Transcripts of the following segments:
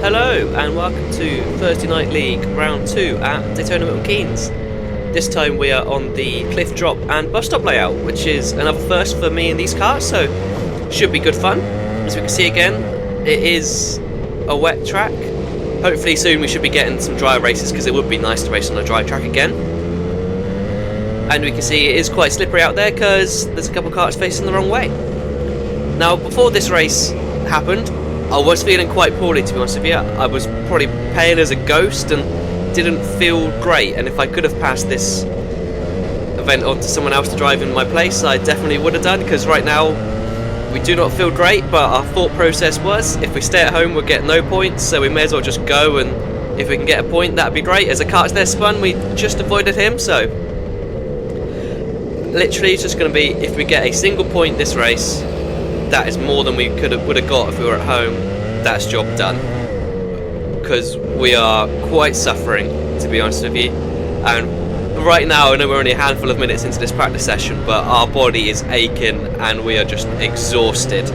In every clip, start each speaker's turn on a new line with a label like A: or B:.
A: Hello and welcome to Thursday Night League Round 2 at Daytona Milton Keynes. This time we are on the cliff drop and bus stop layout, which is another first for me in these cars, so should be good fun. As we can see again, it is a wet track. Hopefully soon we should be getting some dry races because it would be nice to race on a dry track again. And we can see it is quite slippery out there because there's a couple of cars facing the wrong way. Now before this race happened, I was feeling quite poorly, to be honest with you. I was probably pale as a ghost and didn't feel great, and if I could have passed this event on to someone else to drive in my place, I definitely would have done, because right now we do not feel great, but our thought process was if we stay at home we'll get no points, so we may as well just go, and if we can get a point that'd be great. As a kart's there spun, we just avoided him, so literally it's just going to be if we get a single point this race, that is more than we would have got if we were at home. That's job done, because we are quite suffering, to be honest with you. And right now I know we're only a handful of minutes into this practice session, but our body is aching and we are just exhausted,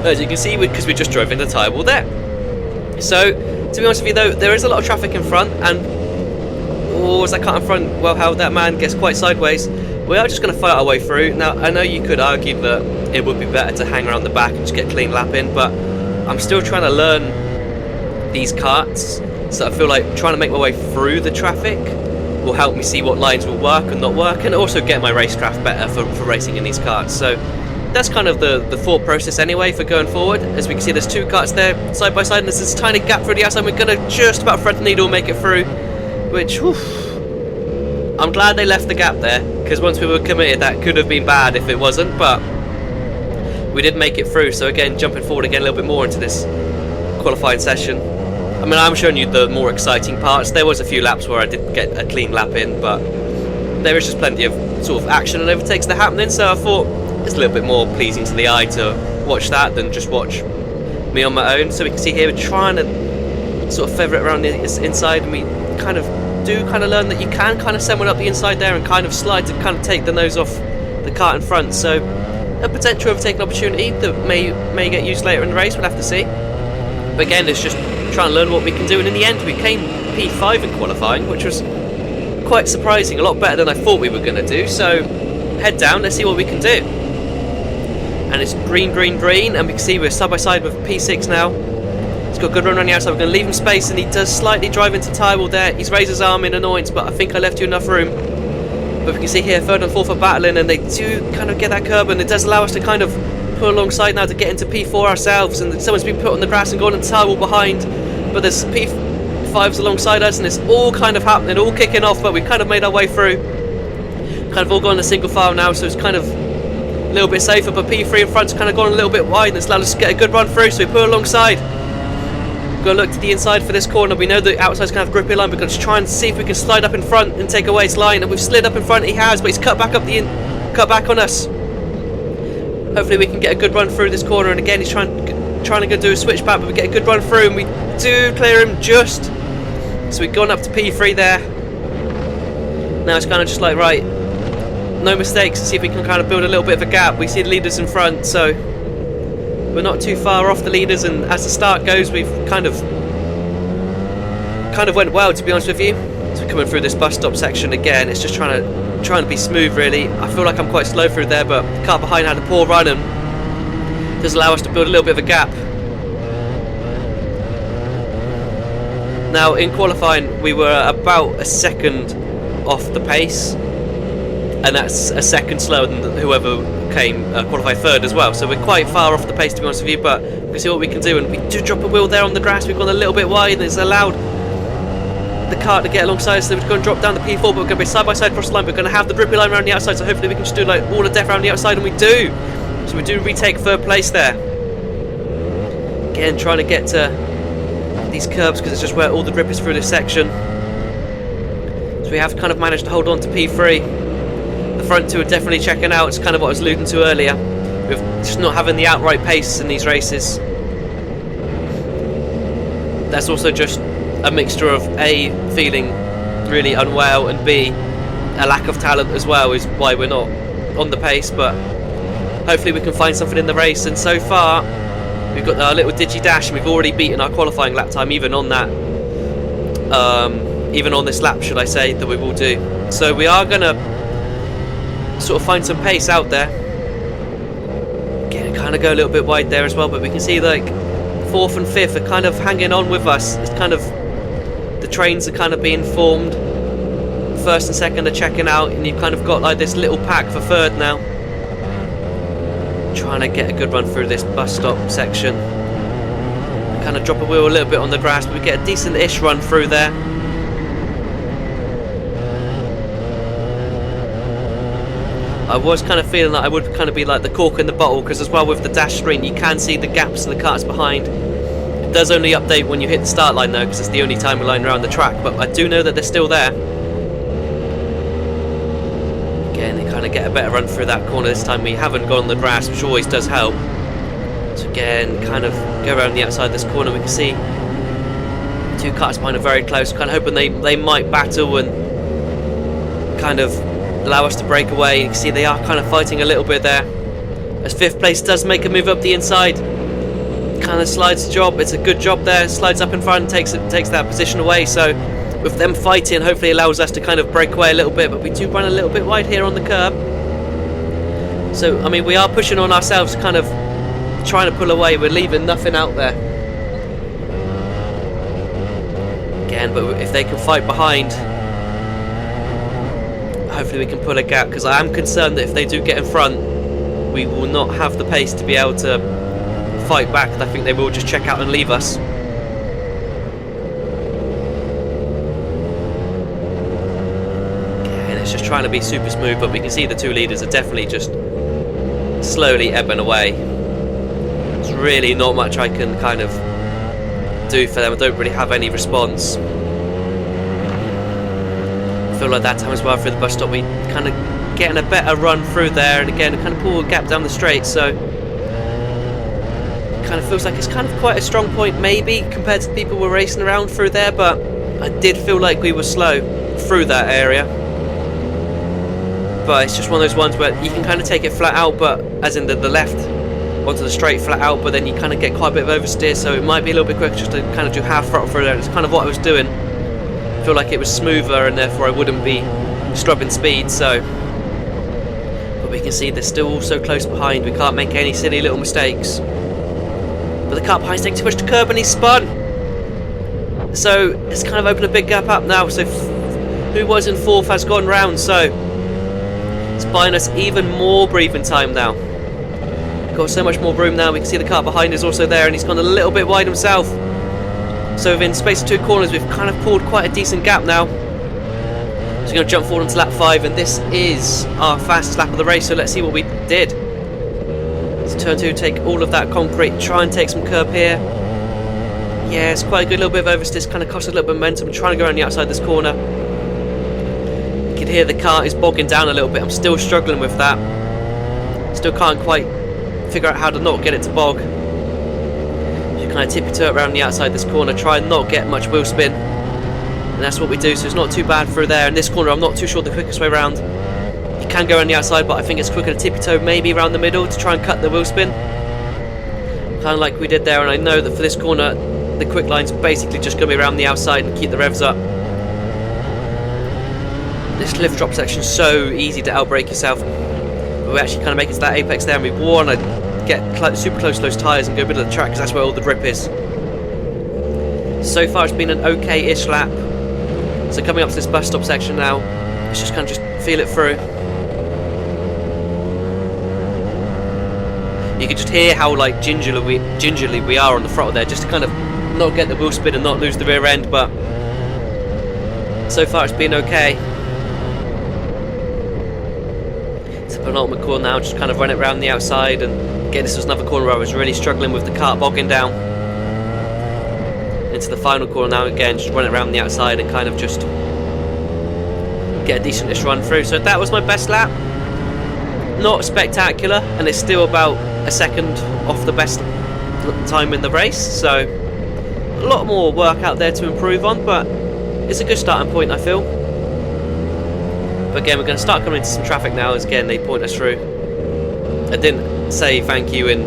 A: as you can see, because we just drove into the tyre wall there. So to be honest with you though, there is a lot of traffic in front, and as I cut in front, well, how that man gets quite sideways, we are just going to fight our way through. Now I know you could argue that it would be better to hang around the back and just get a clean lap in, but I'm still trying to learn these karts, so I feel like trying to make my way through the traffic will help me see what lines will work and not work, and also get my racecraft better for racing in these karts. So that's kind of the thought process anyway for going forward. As we can see, there's two karts there side by side, and there's this tiny gap through the outside. We're going to just about thread the needle and make it through, which, whew, I'm glad they left the gap there, because once we were committed that could have been bad if it wasn't, but we did make it through. So again, jumping forward again a little bit more into this qualifying session. I mean, I'm showing you the more exciting parts. There was a few laps where I didn't get a clean lap in, but there is just plenty of sort of action and overtakes that are happening, so I thought it's a little bit more pleasing to the eye to watch that than just watch me on my own. So we can see here we're trying to sort of feather it around the inside, and we kind of learn that you can kind of send one up the inside there and kind of slide to kind of take the nose off the kart in front. So a potential overtaking opportunity that may get used later in the race, we'll have to see. But again, it's just trying to learn what we can do, and in the end we came P5 in qualifying, which was quite surprising, a lot better than I thought we were going to do. So head down, let's see what we can do. And it's green, green, green, and we can see we're side by side with P6 now. He's got a good run around the outside. We're going to leave him space, and he does slightly drive into tyre wall there. He's raised his arm in annoyance, but I think I left you enough room. But we can see here third and fourth are battling, and they do kind of get that curb, and it does allow us to kind of pull alongside now to get into P4 ourselves. And someone's been put on the grass and gone into tyre wall behind, but there's P5s alongside us, and it's all kind of happening, all kicking off, but we kind of made our way through. Kind of all gone in a single file now, so it's kind of a little bit safer, but P3 in front's kind of gone a little bit wide, and it's allowed us to get a good run through, so we pull alongside. We're going to look to the inside for this corner. We know the outside's going to have a grippy line. We're going to try and see if we can slide up in front and take away his line, and we've slid up in front. He has, but he's cut back on us. Hopefully we can get a good run through this corner, and again he's trying to go do a switchback, but we get a good run through, and we do clear him just. So we've gone up to P3 there. Now it's kind of just like, right, no mistakes, see if we can kind of build a little bit of a gap. We see the leaders in front, so we're not too far off the leaders, and as the start goes, we've kind of went well, to be honest with you. So we're coming through this bus stop section again. It's just trying to be smooth, really. I feel like I'm quite slow through there, but the car behind had a poor run and does allow us to build a little bit of a gap. Now in qualifying we were about a second off the pace, and that's a second slower than whoever came qualified third as well, so we're quite far off the pace, to be honest with you, but we can see what we can do. And we do drop a wheel there on the grass. We've gone a little bit wide, and it's allowed the kart to get alongside, so we're going to drop down the P4, but we're going to be side by side across the line. We're going to have the grippy line around the outside, so hopefully we can just do like all the death around the outside, and we do. So we do retake third place there. Again, trying to get to these curbs because it's just where all the grip is through this section. So we have kind of managed to hold on to P3. The front two are definitely checking out. It's kind of what I was alluding to earlier, with just not having the outright pace in these races. That's also just a mixture of A, feeling really unwell, and B, a lack of talent as well is why we're not on the pace. But hopefully we can find something in the race, and so far we've got our little digi dash, and we've already beaten our qualifying lap time, even on that, even on this lap, should I say, that we will do. So we are gonna sort of find some pace out there. Again, kind of go a little bit wide there as well, but we can see like 4th and 5th are kind of hanging on with us. It's kind of, the trains are kind of being formed. 1st and 2nd are checking out, and you've kind of got like this little pack for 3rd now. Trying to get a good run through this bus stop section. Kind of drop a wheel a little bit on the grass, but we get a decent-ish run through there. I was kind of feeling that I would kind of be like the cork in the bottle, because as well with the dash screen you can see the gaps in the cars behind. It does only update when you hit the start line though, because it's the only time we're lying around the track, but I do know that they're still there. Again, they kind of get a better run through that corner this time. We haven't gone on the grass, which always does help. So again, kind of go around the outside of this corner. We can see 2 cars behind are very close, kind of hoping they might battle and kind of allow us to break away. You can see they are kind of fighting a little bit there, as 5th place does make a move up the inside. Kind of slides the job. It's a good job there. Slides up in front and takes that position away. So with them fighting, hopefully allows us to kind of break away a little bit, but we do run a little bit wide here on the curb. So I mean, we are pushing on ourselves, kind of trying to pull away. We're leaving nothing out there. Again, but if they can fight behind, hopefully we can pull a gap, because I am concerned that if they do get in front, we will not have the pace to be able to fight back. I think they will just check out and leave us. Okay, it's just trying to be super smooth, but we can see the 2 leaders are definitely just slowly ebbing away. There's really not much I can kind of do for them. I don't really have any response. I feel like that time as well through the bus stop we kind of getting a better run through there, and again kind of pull a gap down the straight, so it kind of feels like it's kind of quite a strong point maybe compared to people we're racing around through there, but I did feel like we were slow through that area. But it's just one of those ones where you can kind of take it flat out, but as in the left onto the straight flat out, but then you kind of get quite a bit of oversteer, so it might be a little bit quicker just to kind of do half throttle through there. It's kind of what I was doing. I feel like it was smoother and therefore I wouldn't be scrubbing speed. So, but we can see they're still so close behind, we can't make any silly little mistakes. But the car behind's taking too much to curb and he's spun, so it's kind of opened a big gap up now. So who was in 4th has gone round, so it's buying us even more breathing time now. Got so much more room now. We can see the car behind is also there, and he's gone a little bit wide himself. So within space of 2 corners we've kind of pulled quite a decent gap now. So we're going to jump forward into lap 5, and this is our fastest lap of the race, so let's see what we did. So turn 2, take all of that concrete, try and take some curb here. Yeah, it's quite a good little bit of oversteer, kind of cost a little bit of momentum. Trying to go around the outside this corner. You can hear the car is bogging down a little bit. I'm still struggling with that. Still can't quite figure out how to not get it to bog. You kind of tippy-toe around the outside this corner, try and not get much wheel spin, and that's what we do. So it's not too bad through there. In this corner I'm not too sure the quickest way around. You can go around the outside, but I think it's quicker to tippy-toe maybe around the middle to try and cut the wheel spin, kind of like we did there. And I know that for this corner the quick line's basically just going to be around the outside and keep the revs up. This lift drop section is so easy to outbrake yourself. But we actually kind of make it to that apex there, and we want to get super close to those tyres and go middle of the track, because that's where all the grip is. So far it's been an okay-ish lap. So coming up to this bus stop section now, let's just kind of just feel it through. You can just hear how like gingerly we are on the throttle there, just to kind of not get the wheel spin and not lose the rear end. But so far it's been okay. Penultimate corner now, just kind of run it around the outside, and again this was another corner where I was really struggling with the cart bogging down. Into the final corner now, again just run it around the outside and kind of just get a decentish run through. So that was my best lap. Not spectacular, and it's still about a second off the best time in the race, so a lot more work out there to improve on, but it's a good starting point I feel. But again, we're going to start coming into some traffic now, as again they point us through. I didn't say thank you in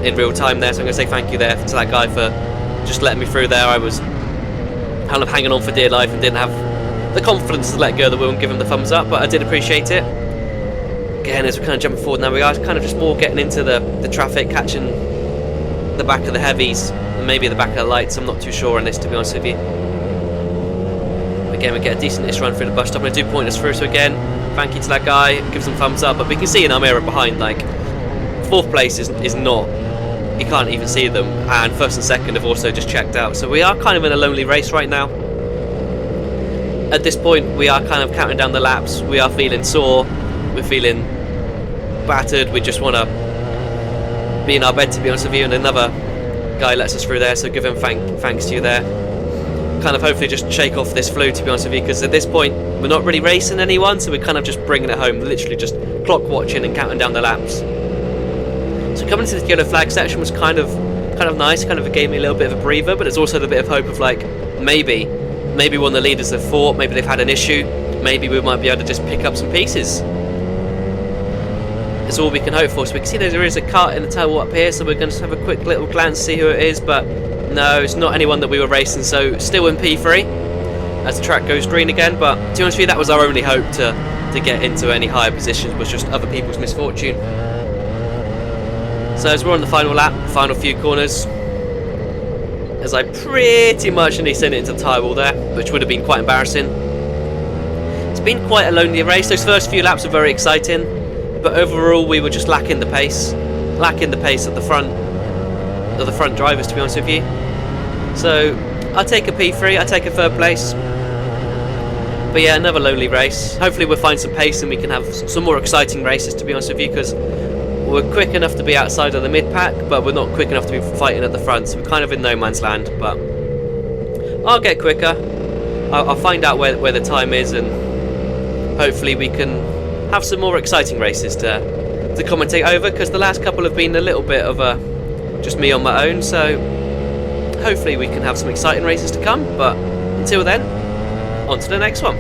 A: in real time there, so I'm going to say thank you there to that guy for just letting me through there. I was kind of hanging on for dear life and didn't have the confidence to let go of the wheel and give him the thumbs up, but I did appreciate it. Again, as we're kind of jumping forward now, we are kind of just more getting into the traffic, catching the back of the heavies and maybe the back of the lights. I'm not too sure on this, to be honest with you. Again, we get a decent-ish run through the bus stop, and they do point us through, so again, thank you to that guy, give some thumbs up. But we can see in our mirror behind, like, 4th place is not, you can't even see them, and 1st and 2nd have also just checked out, so we are kind of in a lonely race right now. At this point, we are kind of counting down the laps, we are feeling sore, we're feeling battered, we just want to be in our bed, to be honest with you, and another guy lets us through there, so give him thanks to you there. Kind of hopefully just shake off this flu, to be honest with you, because at this point we're not really racing anyone, so we're kind of just bringing it home, literally just clock watching and counting down the laps. So coming to the yellow flag section was kind of nice, kind of gave me a little bit of a breather, but there's also the bit of hope of like maybe one of the leaders have thought, maybe they've had an issue, maybe we might be able to just pick up some pieces. It's all we can hope for. So we can see there is a cart in the tail up here, so we're going to just have a quick little glance, see who it is, but no, it's not anyone that we were racing, so still in P3 as the track goes green again. But to be honest with you, that was our only hope to get into any higher positions, was just other people's misfortune. So as we're on the final lap, final few corners, as I pretty much nearly sent it into the tyre wall there, which would have been quite embarrassing. It's been quite a lonely race. Those first few laps were very exciting, but overall we were just lacking the pace at the front of the front drivers, to be honest with you. So I'll take a P3, I'll take a 3rd place. But yeah, another lonely race. Hopefully we'll find some pace and we can have some more exciting races, to be honest with you, because we're quick enough to be outside of the mid-pack, but we're not quick enough to be fighting at the front, so we're kind of in no man's land. But I'll get quicker, I'll find out where the time is, and hopefully we can have some more exciting races to commentate over, because the last couple have been a little bit of just me on my own, so hopefully we can have some exciting races to come. But until then, on to the next one.